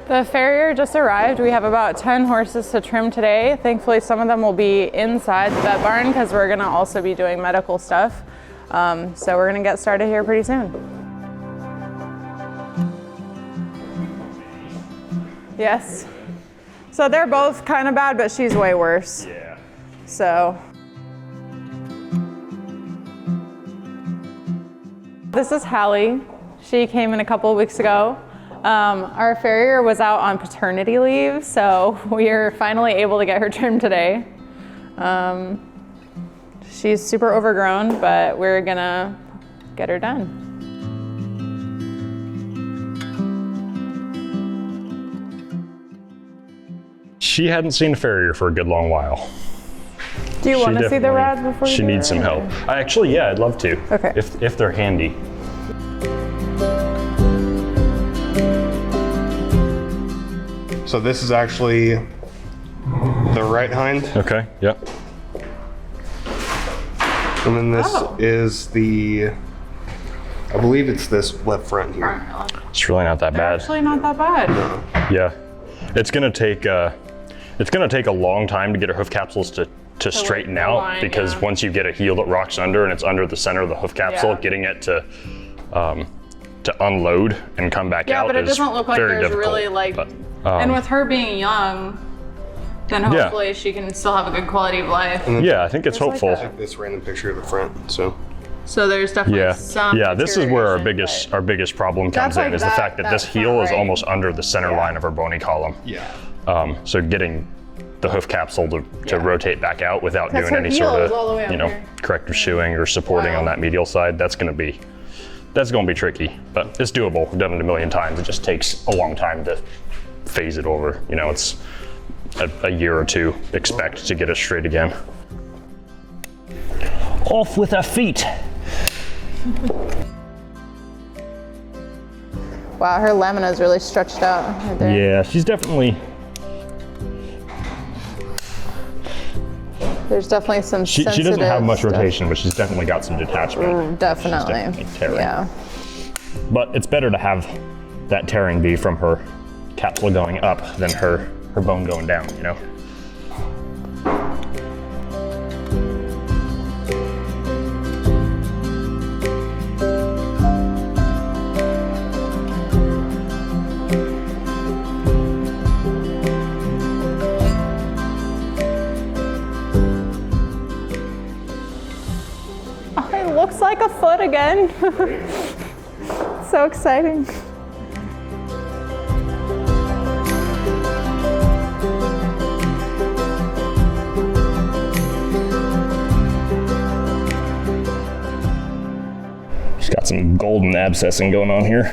The farrier just arrived. We have about 10 horses to trim today. Thankfully, some of them will be inside the vet barn because we're gonna also be doing medical stuff. So we're gonna get started here pretty soon. Yes. So they're both kind of bad, but she's way worse. Yeah. So. This is Hallie. She came in a couple of weeks ago. Our farrier was out on paternity leave, so we are finally able to get her trimmed today. She's super overgrown, but we're gonna get her done. She hadn't seen a farrier for a good long while. Do you want to see the rads before you She do needs some help. Yeah, I'd love to. Okay. If they're handy. So this is actually the right hind. Okay, yep. And then this is the, I believe it's this left front here. It's really not that bad. Actually not that bad. Yeah. It's gonna take a long time to get her hoof capsules to straighten out line, because yeah. once you get a heel that rocks under and it's under the center of the hoof capsule, Yeah. getting it to unload and come back out is very difficult. Yeah, but it doesn't look like there's really like, and with her being young, then hopefully she can still have a good quality of life. Yeah, I think it's hopeful. Like this random picture of the front, so. So there's definitely some this is where our deterioration, biggest problem comes That's in like is the fact that this heel is right. almost under the center line of our bony column. Yeah. So getting the hoof capsule to rotate back out without Because doing her any heel sort is all the way of, up here. corrective shoeing or supporting on that medial side, that's gonna be tricky, but it's doable. We've done it a million times. It just takes a long time to phase it over. It's a year or two, expect to get it straight again. Off with her feet. Wow, her lamina is really stretched out right there. Yeah, she's definitely, There's definitely some she doesn't have much stuff. rotation, but she's definitely got some detachment. Definitely. She's definitely tearing. Yeah. But it's better to have that tearing be from her capsule going up than her bone going down, Oh, it looks like a foot again. So exciting. She's got some golden abscessing going on here.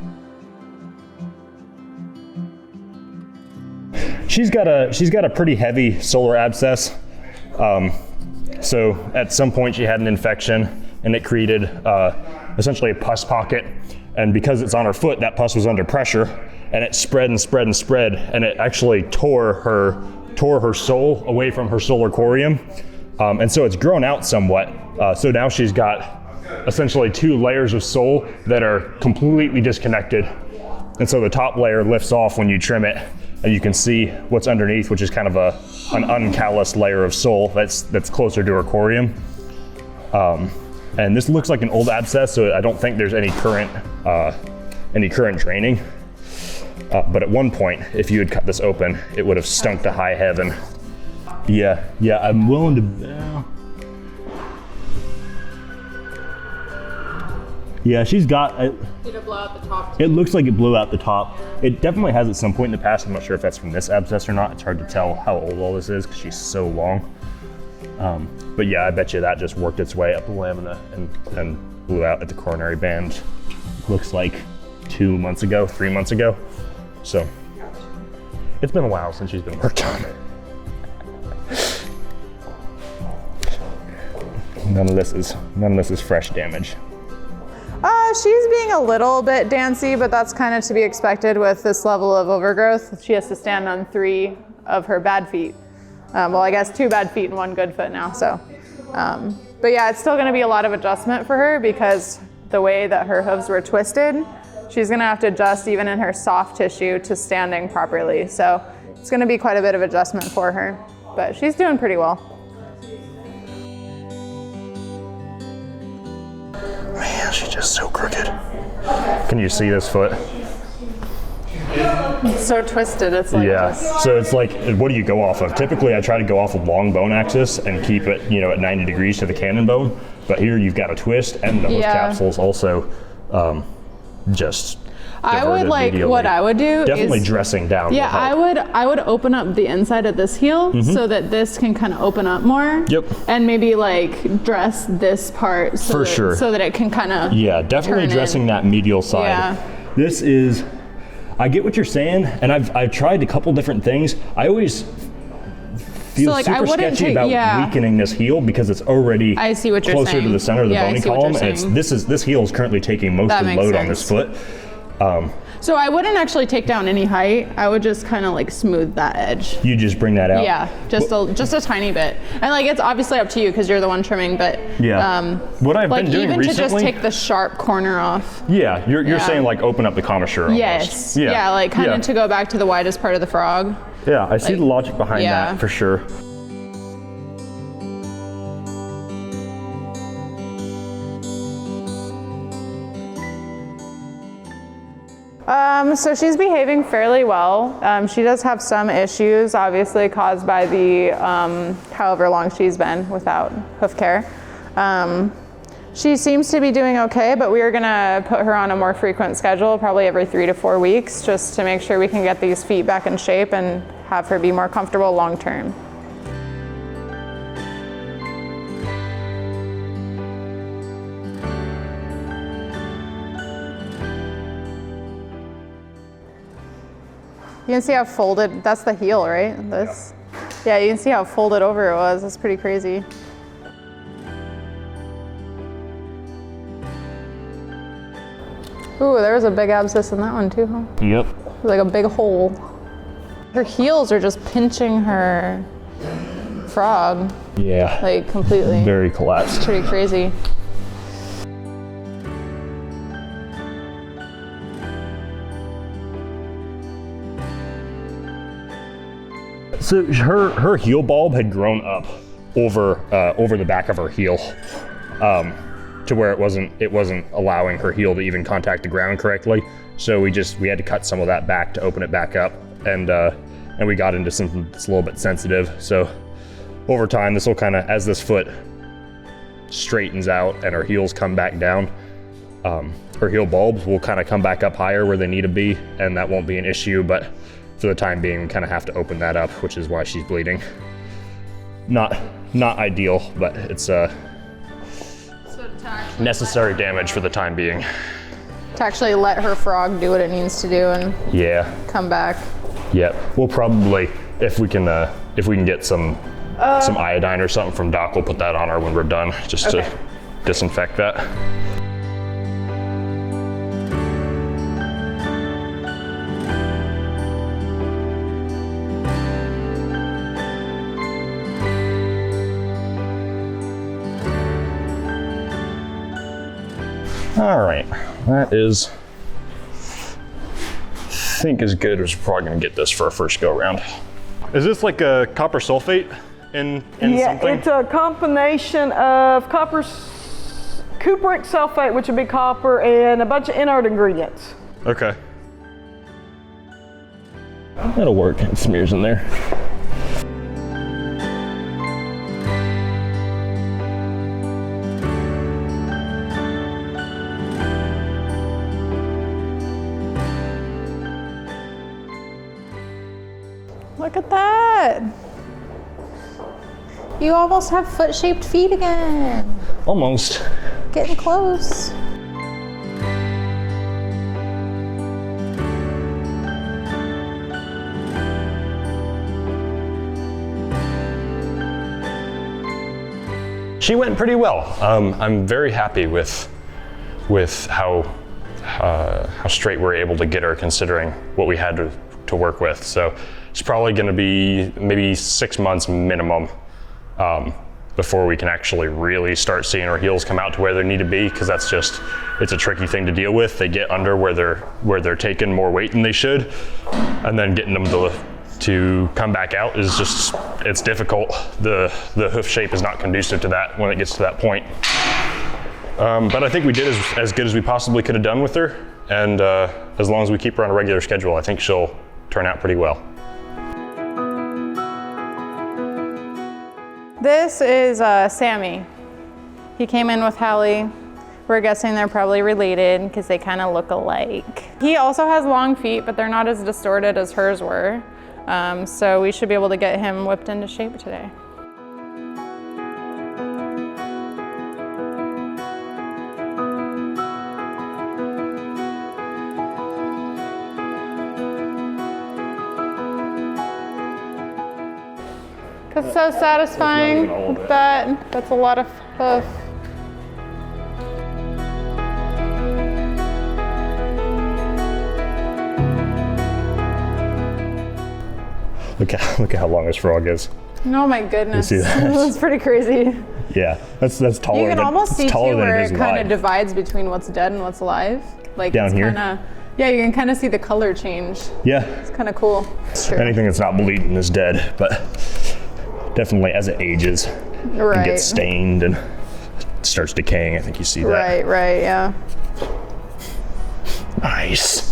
She's got a pretty heavy solar abscess. So at some point she had an infection and it created essentially a pus pocket. And because it's on her foot, that pus was under pressure and it spread and spread and spread, and it actually tore her sole away from her solar corium. And so it's grown out somewhat. So now she's got essentially 2 layers of sole that are completely disconnected. And so the top layer lifts off when you trim it, and you can see what's underneath, which is kind of an uncalloused layer of sole that's closer to her corium. And this looks like an old abscess, so I don't think there's any current draining. But at one point, if you had cut this open, it would have stunk to high heaven. Yeah, I'm willing to. Yeah, she's got. Did it blow out the top too? It looks like it blew out the top. It definitely has at some point in the past. I'm not sure if that's from this abscess or not. It's hard to tell how old all this is because she's so long. But yeah, I bet you that just worked its way up the lamina and blew out at the coronary band. Looks like 2 months ago, 3 months ago. So it's been a while since she's been worked on. None of this is fresh damage. She's being a little bit dancy, but that's kind of to be expected with this level of overgrowth. She has to stand on 3 of her bad feet. Well, I guess 2 bad feet and 1 good foot now, so. But yeah, it's still gonna be a lot of adjustment for her because the way that her hooves were twisted, she's gonna have to adjust even in her soft tissue to standing properly. So it's gonna be quite a bit of adjustment for her, but she's doing pretty well. Man, she's just so crooked. Can you see this foot? It's so twisted, it's like just... So it's like, what do you go off of? Typically I try to go off of long bone axis and keep it, you know, at 90 degrees to the cannon bone, but here you've got a twist and the hoof capsule's also just I would like, medially. What I would do definitely is, dressing down. Yeah, I would open up the inside of this heel so that this can kind of open up more. Yep. And maybe like dress this part so so that it can kind of definitely dressing that medial side. Yeah. This is, I get what you're saying, and I've tried a couple different things. I always feel super sketchy about weakening this heel because it's already closer to the center of the bony column, and this heel is currently taking most of the load on this foot. So I wouldn't actually take down any height. I would just kind of like smooth that edge. You just bring that out? Yeah, just a tiny bit. And like, it's obviously up to you because you're the one trimming, but what I've been doing even recently, to just take the sharp corner off. Yeah, you're saying like open up the commissure almost. Yes, like kind of to go back to the widest part of the frog. Yeah, I see the logic behind that for sure. So she's behaving fairly well. She does have some issues, obviously caused by the however long she's been without hoof care. She seems to be doing okay, but we are gonna put her on a more frequent schedule, probably every 3 to 4 weeks, just to make sure we can get these feet back in shape and have her be more comfortable long term. You can see how folded, that's the heel, right? This? Yeah, you can see how folded over it was. It's pretty crazy. Ooh, there was a big abscess in that one too, huh? Yep. Like a big hole. Her heels are just pinching her frog. Yeah. Like completely. Very collapsed. It's pretty crazy. So her heel bulb had grown up over the back of her heel, to where it wasn't allowing her heel to even contact the ground correctly. So we had to cut some of that back to open it back up, and we got into something that's a little bit sensitive. So over time, this will kind of, as this foot straightens out and her heels come back down, her heel bulbs will kind of come back up higher where they need to be, and that won't be an issue. But for the time being, we kind of have to open that up, which is why she's bleeding. Not ideal, but it's necessary damage for the time being. To actually let her frog do what it needs to do and come back. Yeah, we'll probably, if we can get some iodine or something from Doc, we'll put that on her when we're done, just to disinfect that. All right, that is, I think, as good as we're probably gonna get this for our first go around. Is this like a copper sulfate in something? It's a combination of cupric sulfate, which would be copper, and a bunch of inert ingredients. Okay. That'll work, it smears in there. Look at that. You almost have foot-shaped feet again. Almost. Getting close. She went pretty well. I'm very happy with how straight we're able to get her, considering what we had to work with. So it's probably going to be maybe 6 months minimum before we can actually really start seeing our heels come out to where they need to be, because it's a tricky thing to deal with. They get under where they're taking more weight than they should, and then getting them to come back out is just, it's difficult. The hoof shape is not conducive to that when it gets to that point. But I think we did as good as we possibly could have done with her, and as long as we keep her on a regular schedule, I think she'll turn out pretty well. This is Sammy. He came in with Hallie. We're guessing they're probably related because they kind of look alike. He also has long feet, but they're not as distorted as hers were. So we should be able to get him whipped into shape today. That's so satisfying. Look at that. That's a lot of hoof. Look at how long this frog is. Oh my goodness. You see that? That's pretty crazy. Yeah, that's taller. You can almost see too where it kind wide. of divides between what's dead and what's alive. Like down it's here. Yeah, you can kind of see the color change. Yeah. It's kind of cool. It's true. Anything that's not bleeding is dead, but definitely as it ages, it gets stained and starts decaying. I think you see that. Right, yeah. Nice.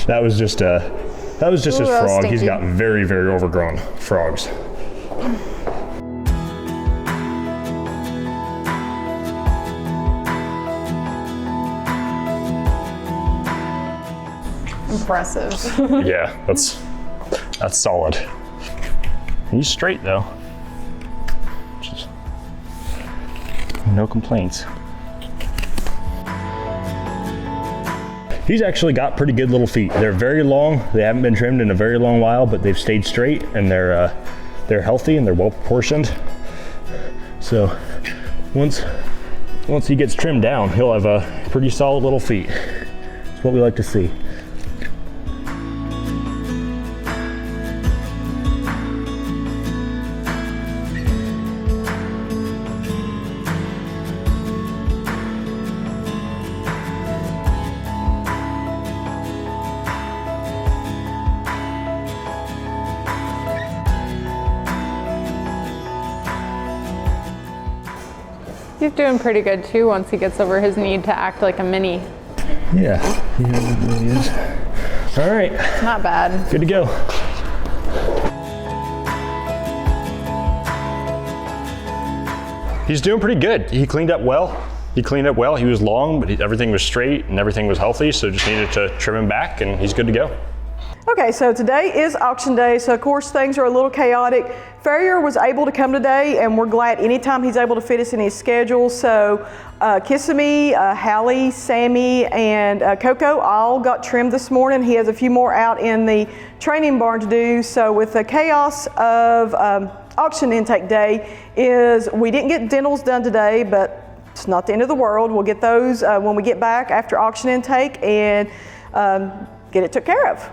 That was just his frog. He's got very, very overgrown frogs. Impressive. Yeah, that's solid. He's straight though. Just no complaints. He's actually got pretty good little feet. They're very long. They haven't been trimmed in a very long while, but they've stayed straight, and they're healthy and they're well proportioned. So once he gets trimmed down, he'll have pretty solid little feet. It's what we like to see. He's doing pretty good too once he gets over his need to act like a mini. Yeah, he really is. All right. Not bad. Good to go. He's doing pretty good. He cleaned up well. He was long, but everything was straight and everything was healthy, so just needed to trim him back and he's good to go. Okay, so today is auction day, so of course things are a little chaotic. Farrier was able to come today, and we're glad anytime he's able to fit us in his schedule. So Kissimmee, Hallie, Sammy, and Coco all got trimmed this morning. He has a few more out in the training barn to do. So with the chaos of auction intake day we didn't get dentals done today, but it's not the end of the world. We'll get those when we get back after auction intake and get it took care of.